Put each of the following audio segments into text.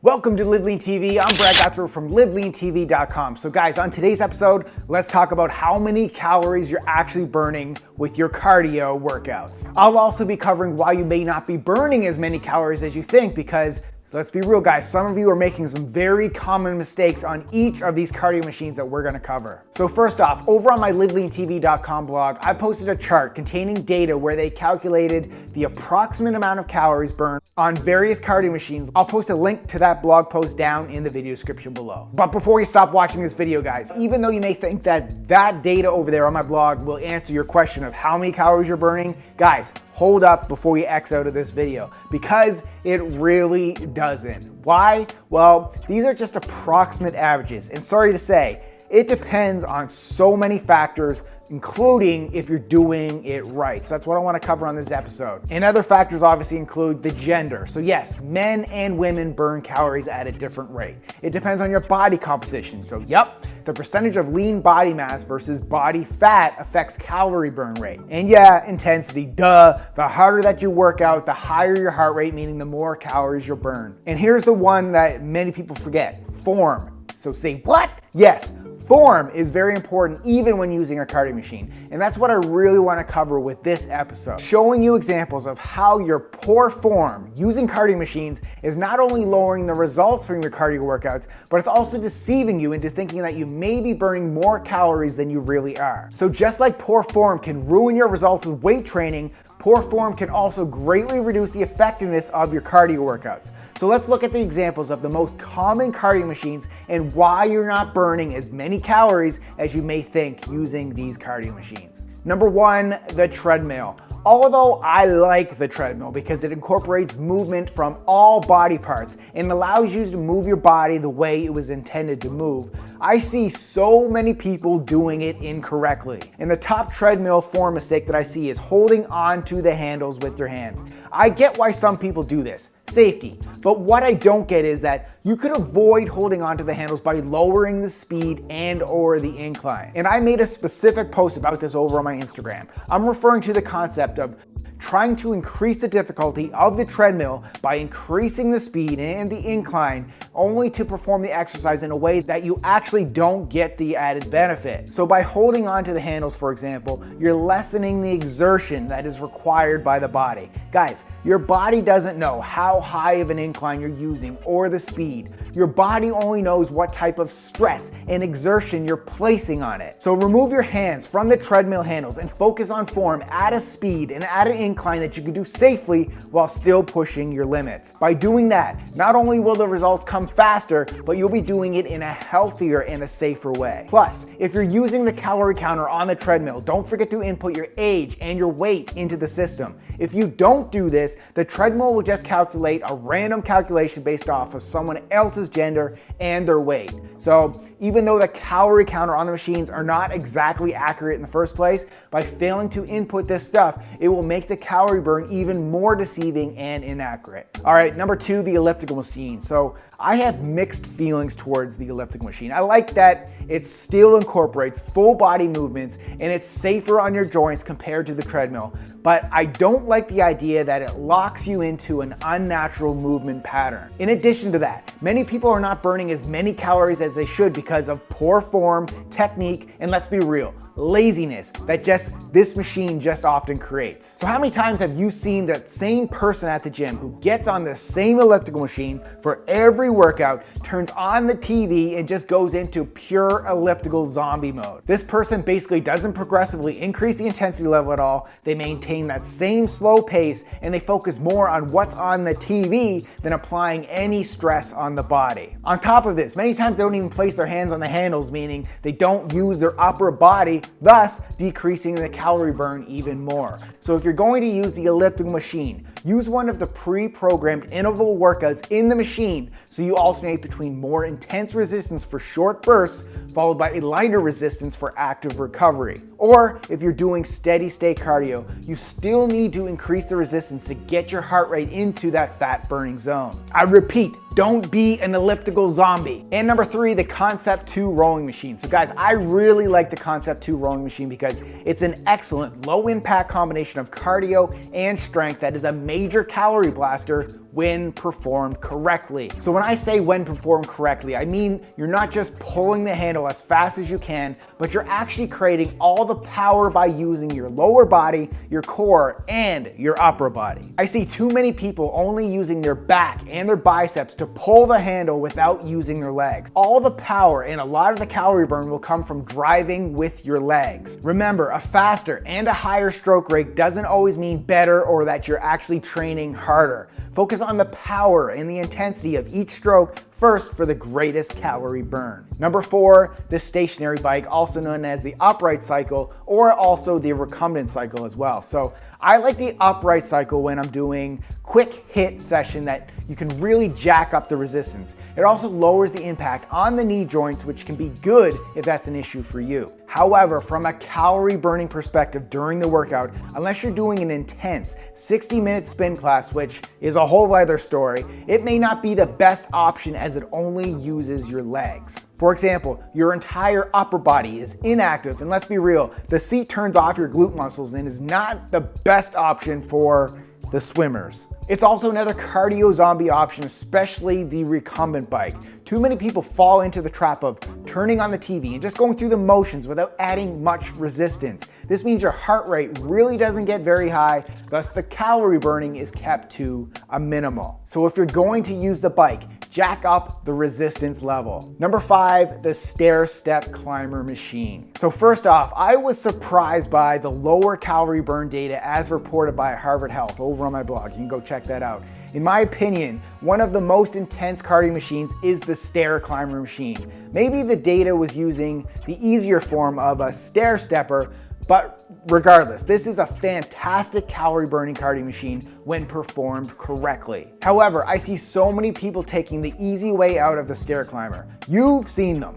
Welcome to Live Lean TV. I'm Brad Guthrie from LiveLeanTV.com. So guys, on today's episode, let's talk about how many calories you're actually burning with your cardio workouts. I'll also be covering why you may not be burning as many calories as you think, because let's be real guys, some of you are making some very common mistakes on each of these cardio machines that we're gonna cover. So first off, over on my LiveLeanTV.com blog, I posted a chart containing data where they calculated the approximate amount of calories burned on various cardio machines. I'll post a link to that blog post down in the video description below. But before you stop watching this video guys, even though you may think that data over there on my blog will answer your question of how many calories you're burning, guys, hold up before you X out of this video, because it really doesn't. Why? Well, these are just approximate averages, and sorry to say, it depends on so many factors, including if you're doing it right. So that's what I want to cover on this episode. And other factors obviously include the gender. So yes, men and women burn calories at a different rate. It depends on your body composition. So yep, the percentage of lean body mass versus body fat affects calorie burn rate. And yeah, intensity, duh. The harder that you work out, the higher your heart rate, meaning the more calories you'll burn. And here's the one that many people forget, form. So say what? Yes. Form is very important even when using a cardio machine, and that's what I really want to cover with this episode. Showing you examples of how your poor form using cardio machines is not only lowering the results from your cardio workouts, but it's also deceiving you into thinking that you may be burning more calories than you really are. So just like poor form can ruin your results with weight training, poor form can also greatly reduce the effectiveness of your cardio workouts. So let's look at the examples of the most common cardio machines and why you're not burning as many calories as you may think using these cardio machines. Number one, the treadmill. Although I like the treadmill because it incorporates movement from all body parts and allows you to move your body the way it was intended to move, I see so many people doing it incorrectly. And the top treadmill form mistake that I see is holding on to the handles with your hands. I get why some people do this, safety. But what I don't get is that you could avoid holding onto the handles by lowering the speed and or the incline. And I made a specific post about this over on my Instagram. I'm referring to the concept of trying to increase the difficulty of the treadmill by increasing the speed and the incline only to perform the exercise in a way that you actually don't get the added benefit. So by holding onto the handles, for example, you're lessening the exertion that is required by the body. Guys, your body doesn't know how high of an incline you're using or the speed. Your body only knows what type of stress and exertion you're placing on it. So remove your hands from the treadmill handles and focus on form at a speed and at an incline that you can do safely while still pushing your limits. By doing that, not only will the results come faster, but you'll be doing it in a healthier and a safer way. Plus, if you're using the calorie counter on the treadmill, don't forget to input your age and your weight into the system. If you don't do this, the treadmill will just calculate a random calculation based off of someone else's gender and their weight. So even though the calorie counter on the machines are not exactly accurate in the first place, by failing to input this stuff, it will make the calorie burn even more deceiving and inaccurate. All right, number two, the elliptical machine. So I have mixed feelings towards the elliptical machine. I like that it still incorporates full body movements and it's safer on your joints compared to the treadmill, but I don't like the idea that it locks you into an unnatural movement pattern. In addition to that, many people are not burning as many calories as they should because of poor form, technique, and let's be real, laziness that this machine just often creates. So how many times have you seen that same person at the gym who gets on the same elliptical machine for every workout, turns on the TV and just goes into pure elliptical zombie mode? This person basically doesn't progressively increase the intensity level at all. They maintain that same slow pace and they focus more on what's on the TV than applying any stress on the body. On top of this, many times they don't even place their hands on the handles, meaning they don't use their upper body, thus decreasing the calorie burn even more. So if you're going to use the elliptical machine, use one of the pre-programmed interval workouts in the machine so you alternate between more intense resistance for short bursts followed by a lighter resistance for active recovery. Or if you're doing steady state cardio, you still need to increase the resistance to get your heart rate into that fat burning zone. I repeat, don't be an elliptical zombie. And number 3, the Concept 2 rowing machine. So guys, I really like the Concept 2 rowing machine because it's an excellent low impact combination of cardio and strength that is a major calorie blaster when performed correctly. So when I say when performed correctly, I mean you're not just pulling the handle as fast as you can, but you're actually creating all the power by using your lower body, your core, and your upper body. I see too many people only using their back and their biceps to pull the handle without using their legs. All the power and a lot of the calorie burn will come from driving with your legs. Remember, a faster and a higher stroke rate doesn't always mean better or that you're actually training harder. Focus on the power and the intensity of each stroke first for the greatest calorie burn. Number 4, the stationary bike, also known as the upright cycle or also the recumbent cycle as well. So I like the upright cycle when I'm doing quick hit session that you can really jack up the resistance. It also lowers the impact on the knee joints, which can be good if that's an issue for you. However, from a calorie burning perspective during the workout, unless you're doing an intense 60-minute spin class, which is a whole other story, it may not be the best option as it only uses your legs. For example, your entire upper body is inactive, and let's be real, the seat turns off your glute muscles and is not the best option for the swimmers. It's also another cardio zombie option, especially the recumbent bike. Too many people fall into the trap of turning on the TV and just going through the motions without adding much resistance. This means your heart rate really doesn't get very high, thus the calorie burning is kept to a minimal. So if you're going to use the bike, jack up the resistance level. Number 5, the stair step climber machine. So first off, I was surprised by the lower calorie burn data as reported by Harvard Health over on my blog. You can go check that out. In my opinion, one of the most intense cardio machines is the stair climber machine. Maybe the data was using the easier form of a stair stepper, but regardless, this is a fantastic calorie burning cardio machine when performed correctly. However, I see so many people taking the easy way out of the stair climber. You've seen them.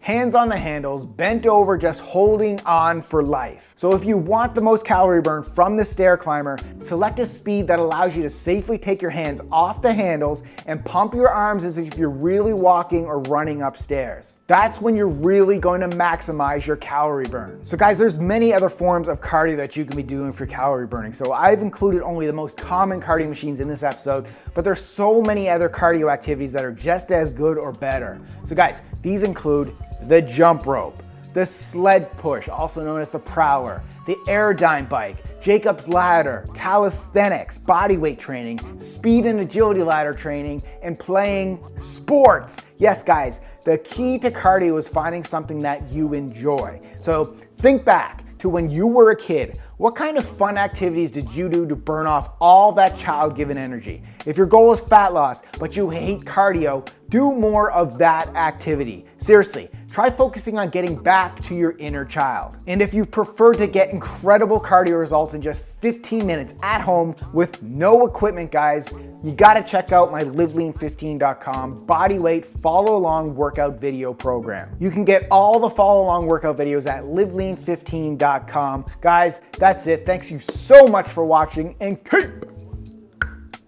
Hands on the handles, bent over, just holding on for life. So if you want the most calorie burn from the stair climber, select a speed that allows you to safely take your hands off the handles and pump your arms as if you're really walking or running upstairs. That's when you're really going to maximize your calorie burn. So guys, there's many other forms of cardio that you can be doing for calorie burning. So I've included only the most common cardio machines in this episode, but there's so many other cardio activities that are just as good or better. So guys, these include the jump rope, the sled push, also known as the prowler, the airdyne bike, Jacob's ladder, calisthenics, bodyweight training, speed and agility ladder training, and playing sports. Yes, guys, the key to cardio is finding something that you enjoy. So think back to when you were a kid. What kind of fun activities did you do to burn off all that child-given energy? If your goal is fat loss, but you hate cardio, do more of that activity. Seriously, try focusing on getting back to your inner child. And if you prefer to get incredible cardio results in just 15 minutes at home with no equipment, guys, you gotta check out my livelean15.com bodyweight follow along workout video program. You can get all the follow along workout videos at livelean15.com. Guys, that's it. Thanks you so much for watching and keep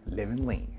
living lean.